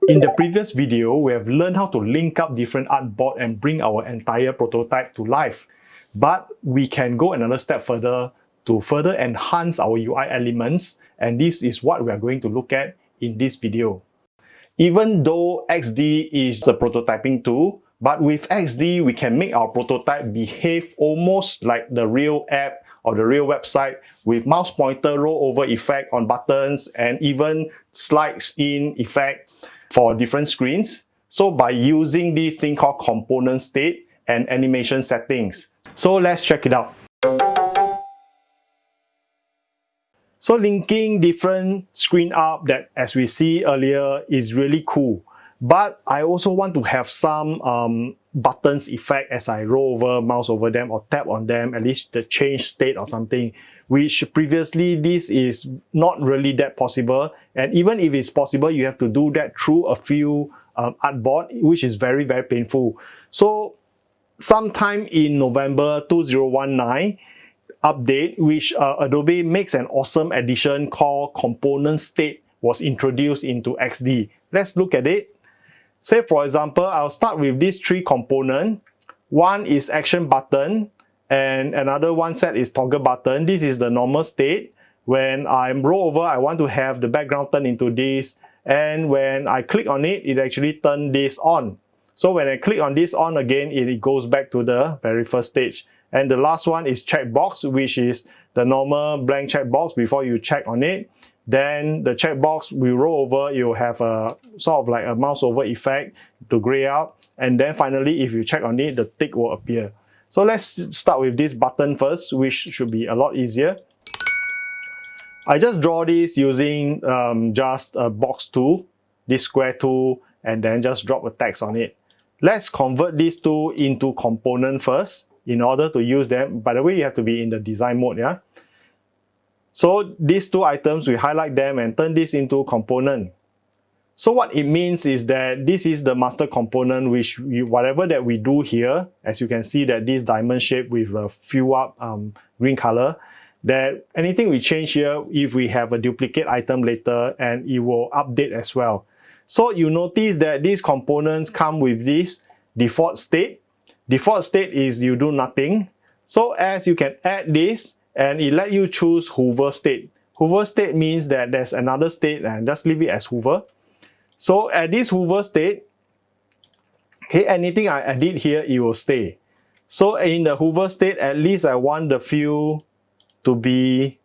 In the previous video, we have learned how to link up different artboard and bring our entire prototype to life. But we can go another step further to further enhance our UI elements, and this is what we are going to look at in this video. Even though XD is a prototyping tool, but with XD, we can make our prototype behave almost like the real app or the real website with mouse pointer rollover effect on buttons and even slides in effect for different screens. So by using this thing called component state and animation settings. So let's check it out. So linking different screen up that, as we see earlier, is really cool. But I also want to have some buttons effect as I roll over, mouse over them or tap on them, at least the change state or something, which previously this is not really that possible. And even if it's possible, you have to do that through a few artboard, which is very, very painful. So sometime in November 2019, update, which Adobe makes an awesome addition called component state was introduced into XD. Let's look at it. Say for example, I'll start with these three components. One is action button and another one set is toggle button. This is the normal state. When I roll over, I want to have the background turn into this, and when I click on it, it actually turns this on. So when I click on this on again, it goes back to the very first stage. And the last one is checkbox, which is the normal blank checkbox before you check on it. Then the checkbox will roll over, you'll have a sort of like a mouse over effect to gray out. And then finally, if you check on it, the tick will appear. So let's start with this button first, which should be a lot easier. I just draw this using just a box tool, this square tool, and then just drop a text on it. Let's convert these two into component first in order to use them. By the way, you have to be in the design mode, yeah? So these two items, we highlight them and turn this into component. So what it means is that this is the master component, which whatever that we do here, as you can see that this diamond shape with a fill up green color, that anything we change here, if we have a duplicate item later, and it will update as well. So you notice that these components come with this default state. Default state is you do nothing. So as you can add this, and it let you choose hover state. Hover state means that there's another state, and just leave it as hover. So at this hover state, okay, anything I edit here, it will stay. So in the hover state, at least I want the fill to be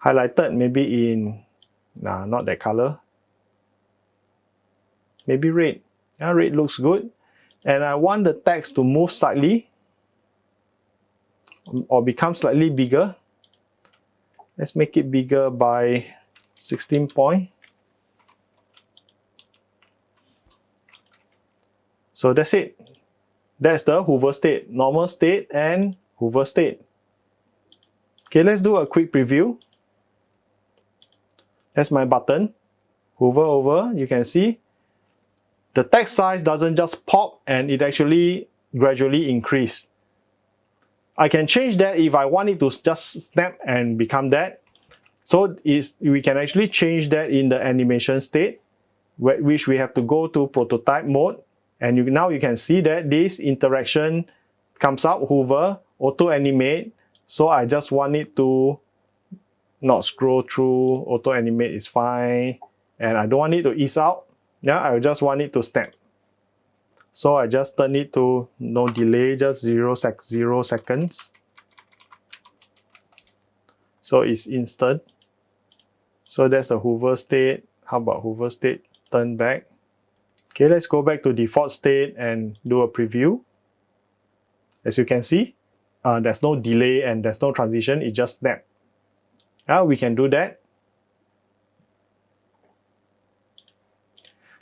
highlighted, maybe in, not that color. Maybe red. Yeah, red looks good. And I want the text to move slightly or become slightly bigger. Let's make it bigger by 16 point. So that's it. That's the hover state, normal state and hover state. Okay, let's do a quick preview. That's my button. Hover over, you can see the text size doesn't just pop and it actually gradually increase. I can change that if I want it to just snap and become that. So we can actually change that in the animation state, which we have to go to prototype mode. And now you can see that this interaction comes out, hover, auto animate. So I just want it to not scroll through, auto animate is fine. And I don't want it to ease out. Yeah, I just want it to snap. So I just turn it to no delay, just 0 seconds. So it's instant. So that's the hover state. How about hover state turn back? Okay, let's go back to default state and do a preview. As you can see, there's no delay and there's no transition, it just snapped. Now we can do that.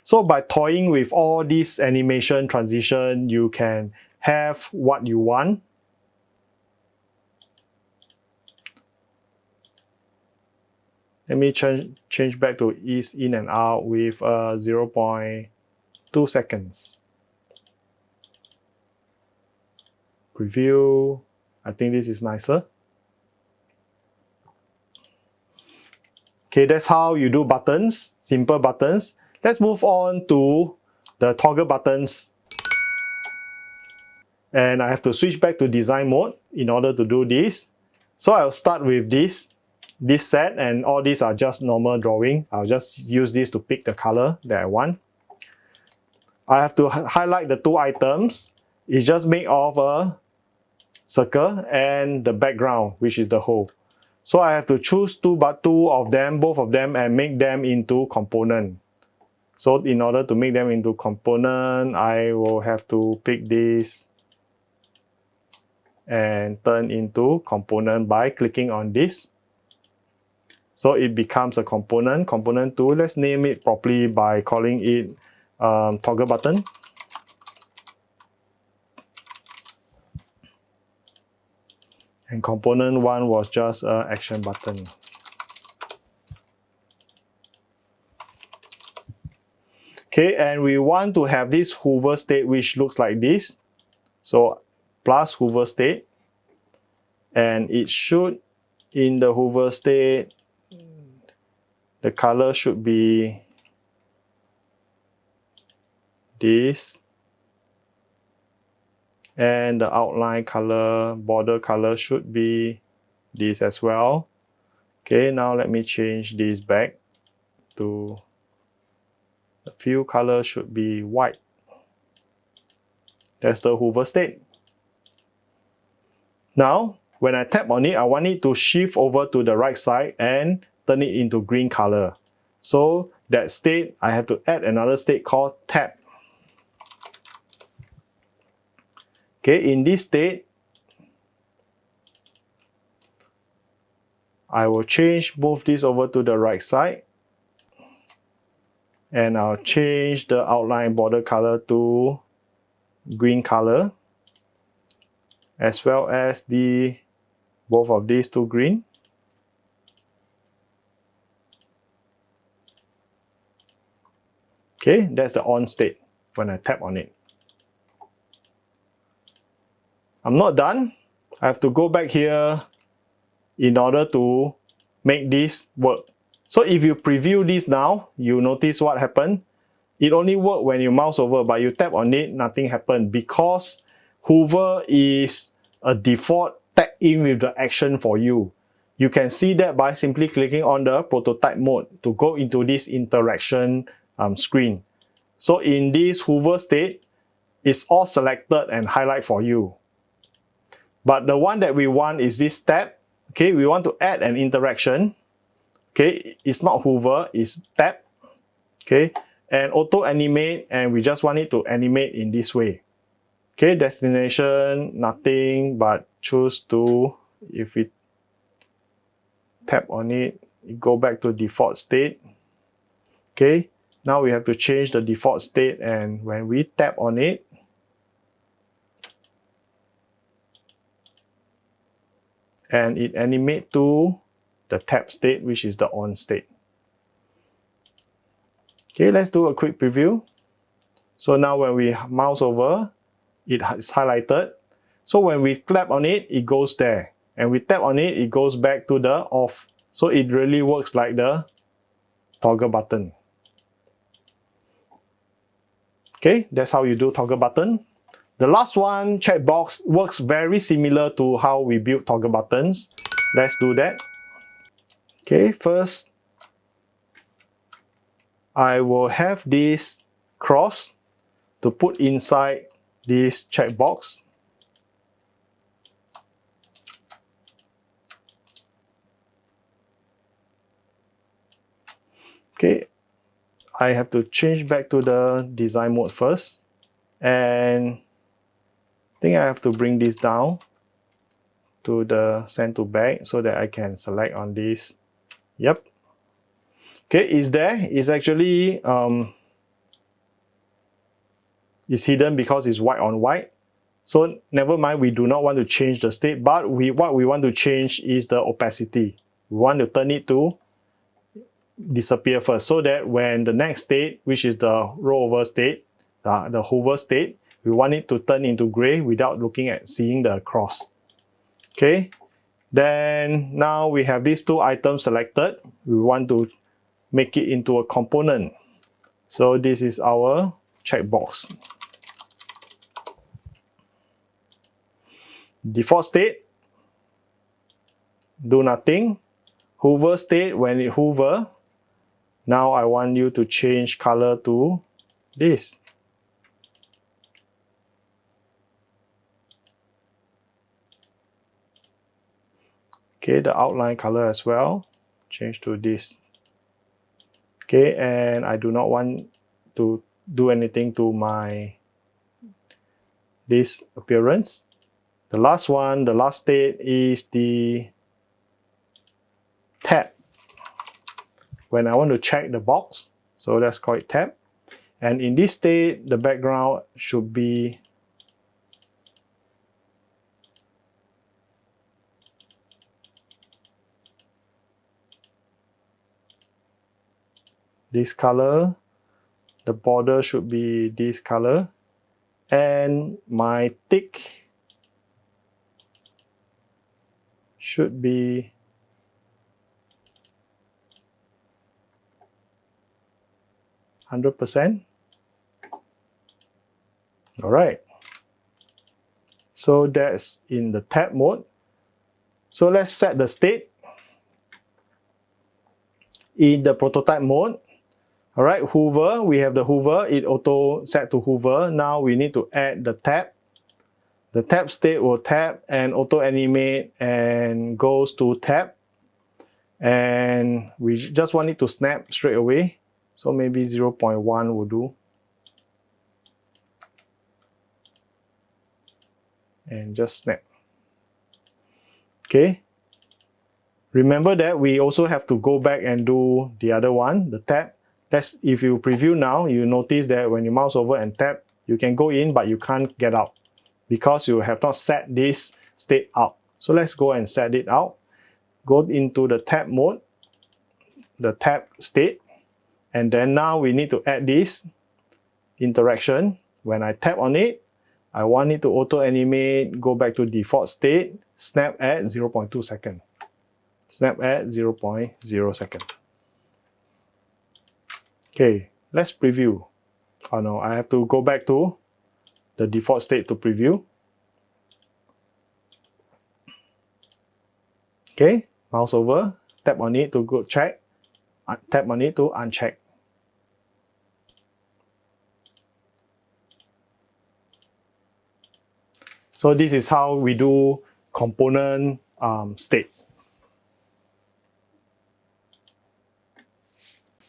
So by toying with all these animation transition, you can have what you want. Let me change back to ease in and out with 0.2 seconds. Preview. I think this is nicer. Okay, that's how you do buttons, simple buttons. Let's move on to the toggle buttons. And I have to switch back to design mode in order to do this. So I'll start with this set, and all these are just normal drawing. I'll just use this to pick the color that I want. I have to highlight the two items. It's just made of a circle and the background, which is the hole. So I have to choose two of them, both of them, and make them into component. So in order to make them into component, I will have to pick this and turn into component by clicking on this. So it becomes a component 2. Let's name it properly by calling it toggle button. And component 1 was just an action button. Okay, and we want to have this hover state which looks like this. So plus hover state, and it should, in the hover state, the color should be this, and the outline color, border color should be this as well. Okay, now let me change this back to the fill color should be white. That's the hover state. Now, when I tap on it, I want it to shift over to the right side and turn it into green color. So that state, I have to add another state called tap. Okay, in this state, I will move this over to the right side, and I'll change the outline border color to green color, as well as both of these to green. Okay, that's the on state when I tap on it. I'm not done. I have to go back here in order to make this work. So if you preview this now, you notice what happened. It only works when you mouse over, but you tap on it, nothing happened, because hover is a default tag in with the action for you. You can see that by simply clicking on the prototype mode to go into this interaction screen. So in this hover state, it's all selected and highlight for you. But the one that we want is this tab. Okay, we want to add an interaction. Okay, it's not hover, it's tap. Okay, and auto animate, and we just want it to animate in this way. Okay, destination, nothing, but choose to, if we tap on it, go back to default state. Okay, now we have to change the default state, and when we tap on it, and it animates to the tap state, which is the on state. Okay, let's do a quick preview. So now when we mouse over, it is highlighted. So when we clap on it, it goes there. And we tap on it, it goes back to the off. So it really works like the toggle button. Okay, that's how you do toggle button. The last one, checkbox, works very similar to how we build toggle buttons. Let's do that. Okay, first, I will have this cross to put inside this checkbox. Okay, I have to change back to the design mode first, and I think I have to bring this down to the send to back so that I can select on this. Yep. Okay, it's there. It's actually it's hidden because it's white on white. So never mind, we do not want to change the state, but what we want to change is the opacity. We want to turn it to disappear first, so that when the next state, which is the rollover state, the hover state, we want it to turn into gray without seeing the cross. Okay, Then now we have these two items selected. We want to make it into a component. So this is our checkbox. Default state, do nothing. Hover state, when it hover, now I want you to change color to this. Okay, the outline color as well, change to this. Okay, and I do not want to do anything to this appearance. The last one, the last state is the tab. When I want to check the box, so let's call it tab. And in this state, the background should be this color, the border should be this color, and my tick should be %. Alright, so that's in the tab mode. So let's set the state. In the prototype mode, alright, hover, we have the hover, it auto set to hover. Now we need to add the tab. The tab state will tab and auto animate and goes to tab. And we just want it to snap straight away. So maybe 0.1 will do. And just snap. Okay. Remember that we also have to go back and do the other one, the tab. If you preview now, you notice that when you mouse over and tap, you can go in, but you can't get out because you have not set this state out. So let's go and set it out. Go into the tab mode, the tab state, and then now we need to add this interaction. When I tap on it, I want it to auto animate, go back to default state, snap at 0.2 seconds. Snap at 0.0 seconds. Okay, let's preview. Oh no, I have to go back to the default state to preview. Okay, mouse over, tap on it to go check, tap on it to uncheck. So this is how we do component state.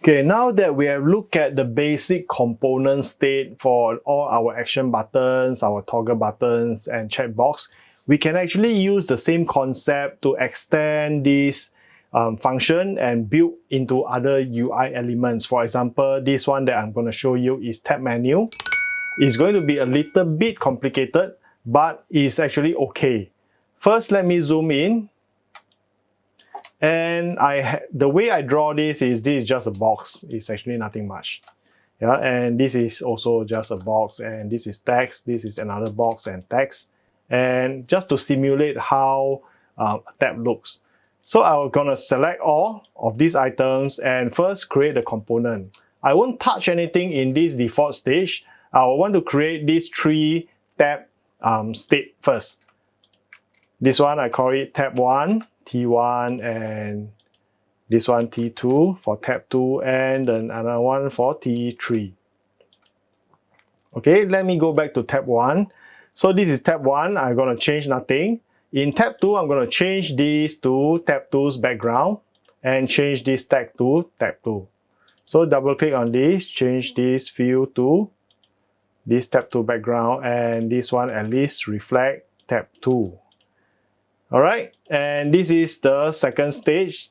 Okay, now that we have looked at the basic component state for all our action buttons, our toggle buttons, and checkbox, we can actually use the same concept to extend this function and build into other UI elements. For example, this one that I'm going to show you is tab menu. It's going to be a little bit complicated, but it's actually okay. First, let me zoom in. And the way I draw this is just a box. It's actually nothing much. Yeah, and this is also just a box, and this is text, this is another box and text. And just to simulate how a tab looks. So I'm gonna select all of these items and first create a component. I won't touch anything in this default stage. I want to create these 3 tab state first. This one I call it tab 1, T1, and this one T2 for tab 2, and then another one for T3. Okay, let me go back to tab 1. So this is tab 1, I'm going to change nothing. In tab 2, I'm going to change this to tab 2's background and change this tag to tab 2. So double click on this, change this field to this tab 2 background, and this one at least reflect tab 2. Alright, and this is the second stage,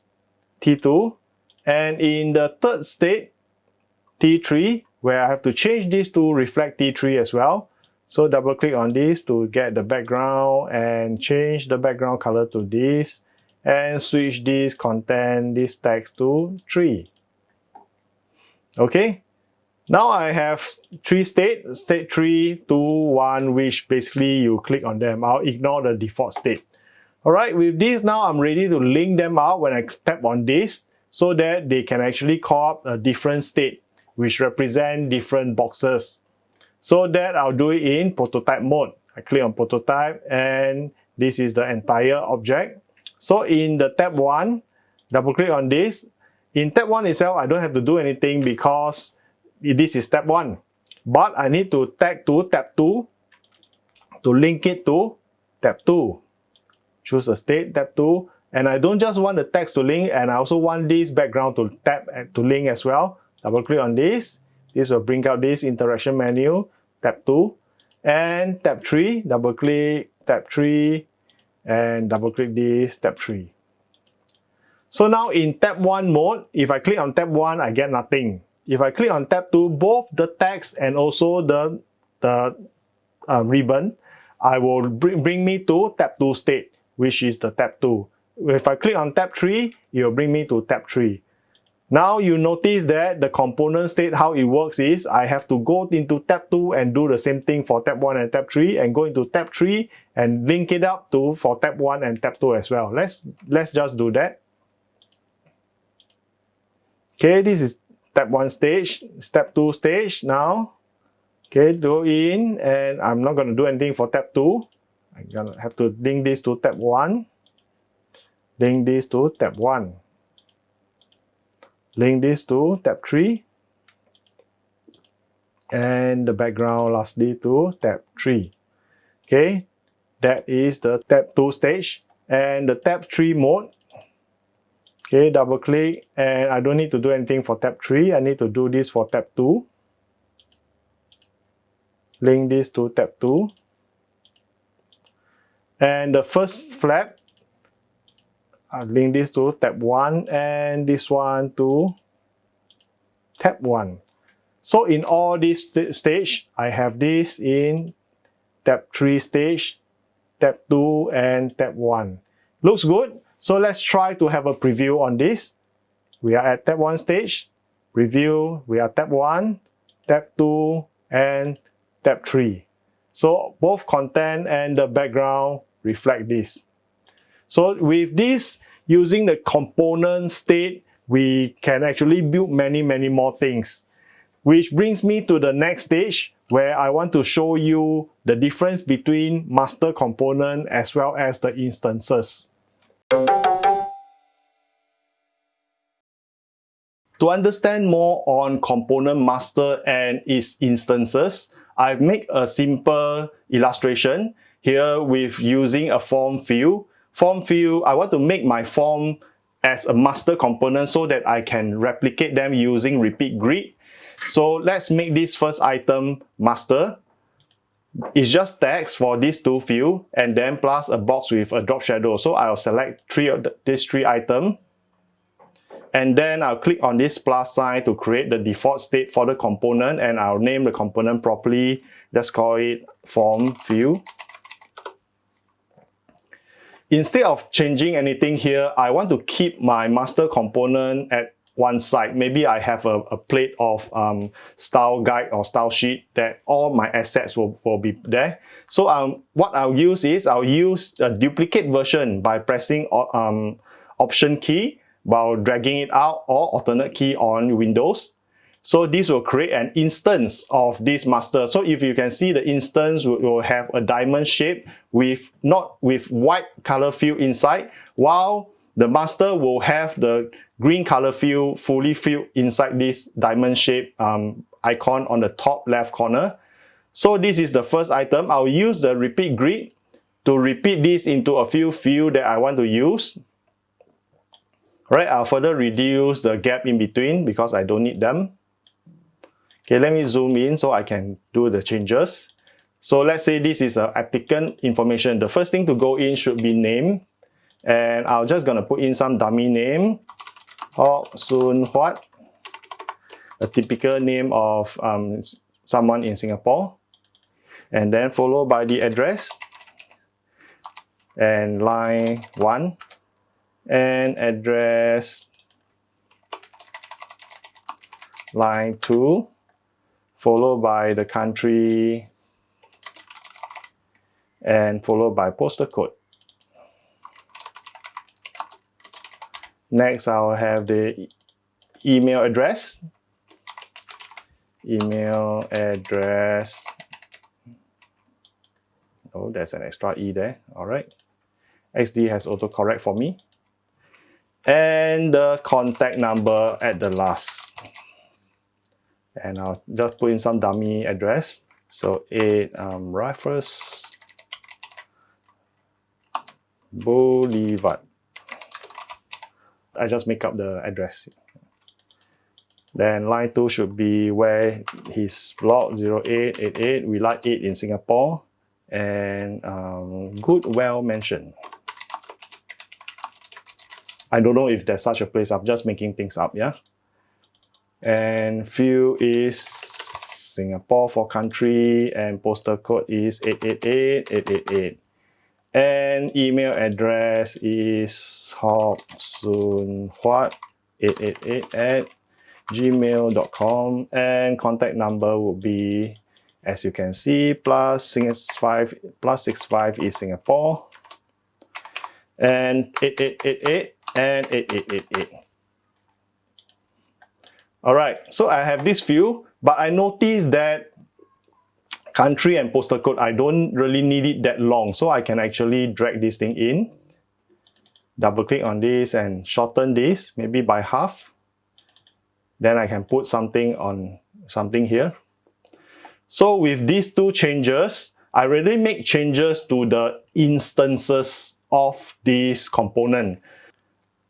T2. And in the third state, T3, where I have to change this to reflect T3 as well. So double click on this to get the background and change the background color to this and switch this content, this text to 3. Okay, now I have 3 states, state 3, 2, 1, which basically you click on them. I'll ignore the default state. Alright, with this now I'm ready to link them out when I tap on this so that they can actually call up a different state which represent different boxes. So that I'll do it in prototype mode. I click on prototype and this is the entire object. So in the tab 1, double click on this. In tab 1 itself, I don't have to do anything because this is tab 1. But I need to tag to tab 2 to link it to tab 2. Choose a state, tab 2. And I don't just want the text to link, and I also want this background to to link as well. Double click on this. This will bring out this interaction menu, tab 2. And tab 3, double click, tab 3. And double click this, tab 3. So now in tab 1 mode, if I click on tab 1, I get nothing. If I click on tab 2, both the text and also the ribbon, I will bring me to tab 2 state, which is the tab 2. If I click on tab 3, it will bring me to tab 3. Now you notice that the component state, how it works is I have to go into tab 2 and do the same thing for tab 1 and tab 3, and go into tab 3 and link it up to for tab 1 and tab 2 as well. Let's just do that. Okay, this is tab 1 stage, tab 2 stage now. Okay, go in, and I'm not going to do anything for tab 2. I'm going to have to link this to tab 1. Link this to tab 1. Link this to tab 3. And the background lastly to tab 3. Okay, that is the tab 2 stage. And the tab 3 mode. Okay, double click, and I don't need to do anything for tab 3. I need to do this for tab 2. Link this to tab 2. And the first flap, I'll link this to tab 1 and this one to tab 1. So in all this stage, I have this in tab 3 stage, tab 2 and tab 1. Looks good. So let's try to have a preview on this. We are at tab 1 stage, preview, we are tab 1, tab 2 and tab 3. So both content and the background reflect this. So with this, using the component state, we can actually build many more things. Which brings me to the next stage where I want to show you the difference between master component as well as the instances. To understand more on component master and its instances, I've made a simple illustration here with using a form field. Form field, I want to make my form as a master component so that I can replicate them using repeat grid. So let's make this first item master. It's just text for these two fields and then plus a box with a drop shadow. So I'll select these three items. And then I'll click on this plus sign to create the default state for the component, and I'll name the component properly. Let's call it form field. Instead of changing anything here, I want to keep my master component at one side. Maybe I have a plate of style guide or style sheet that all my assets will be there. So what I'll use is I'll use a duplicate version by pressing option key while dragging it out, or alternate key on Windows. So this will create an instance of this master. So if you can see, the instance will have a diamond shape with white color field inside, while the master will have the green color field fully filled inside this diamond shape icon on the top left corner. So this is the first item. I'll use the repeat grid to repeat this into a few fields that I want to use. Right, I'll further reduce the gap in between because I don't need them. Okay, let me zoom in so I can do the changes. So let's say this is an applicant information. The first thing to go in should be name. And I'm just going to put in some dummy name. Hok Soon Huat. A typical name of someone in Singapore. And then followed by the address. And line 1. And address line 2, followed by the country and followed by postal code. Next, I'll have the email address. Email address. Oh, there's an extra E there. All right. XD has autocorrect for me. And the contact number at the last. And I'll just put in some dummy address. So 8 Rifles Boulevard. I just make up the address. Then line 2 should be where his block 0888. We like 8 in Singapore. And good well mentioned. I don't know if there's such a place. I'm just making things up, yeah. And field is Singapore for country, and postal code is 888. And email address is hopsoonhuat888@gmail.com, and contact number would be, as you can see, +65 is Singapore, and 8888 and 8888. Alright, so I have this few, but I noticed that country and postal code, I don't really need it that long, so I can actually drag this thing in, double click on this and shorten this, maybe by half. Then I can put something on something here. So with these two changes, I really make changes to the instances of this component.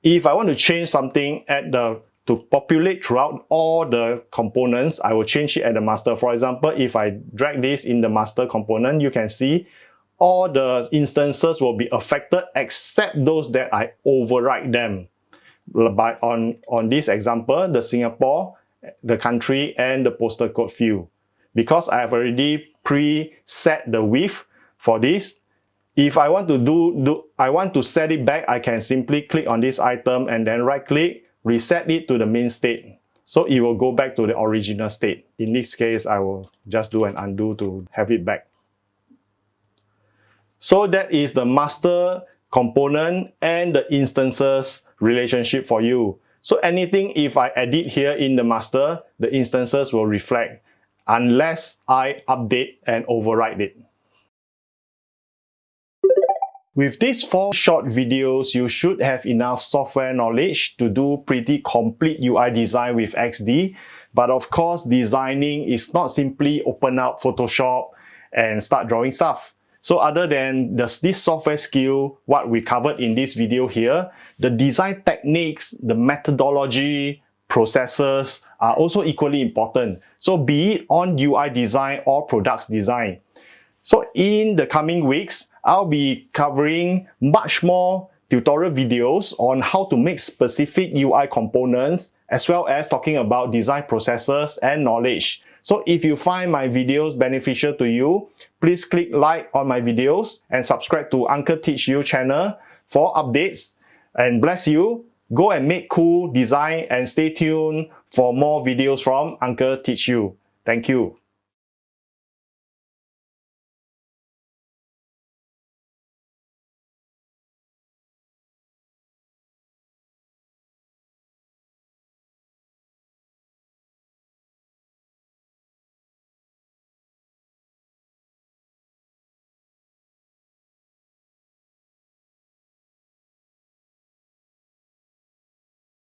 If I want to change something to populate throughout all the components, I will change it at the master. For example, if I drag this in the master component, you can see all the instances will be affected except those that I override them. On this example, the Singapore, the country, and the postal code field. Because I have already preset the width for this, if I want to set it back, I can simply click on this item and then right click, reset it to the main state. So it will go back to the original state. In this case, I will just do an undo to have it back. So that is the master component and the instances relationship for you. So anything, if I edit here in the master, the instances will reflect unless I update and override it. With these 4 short videos, you should have enough software knowledge to do pretty complete UI design with XD. But of course, designing is not simply open up Photoshop and start drawing stuff. So other than this software skill, what we covered in this video here, the design techniques, the methodology, processes are also equally important. So be it on UI design or products design. So in the coming weeks, I'll be covering much more tutorial videos on how to make specific UI components, as well as talking about design processes and knowledge. So if you find my videos beneficial to you, please click like on my videos and subscribe to Uncle Teach You channel for updates. And bless you, go and make cool design and stay tuned for more videos from Uncle Teach You. Thank you.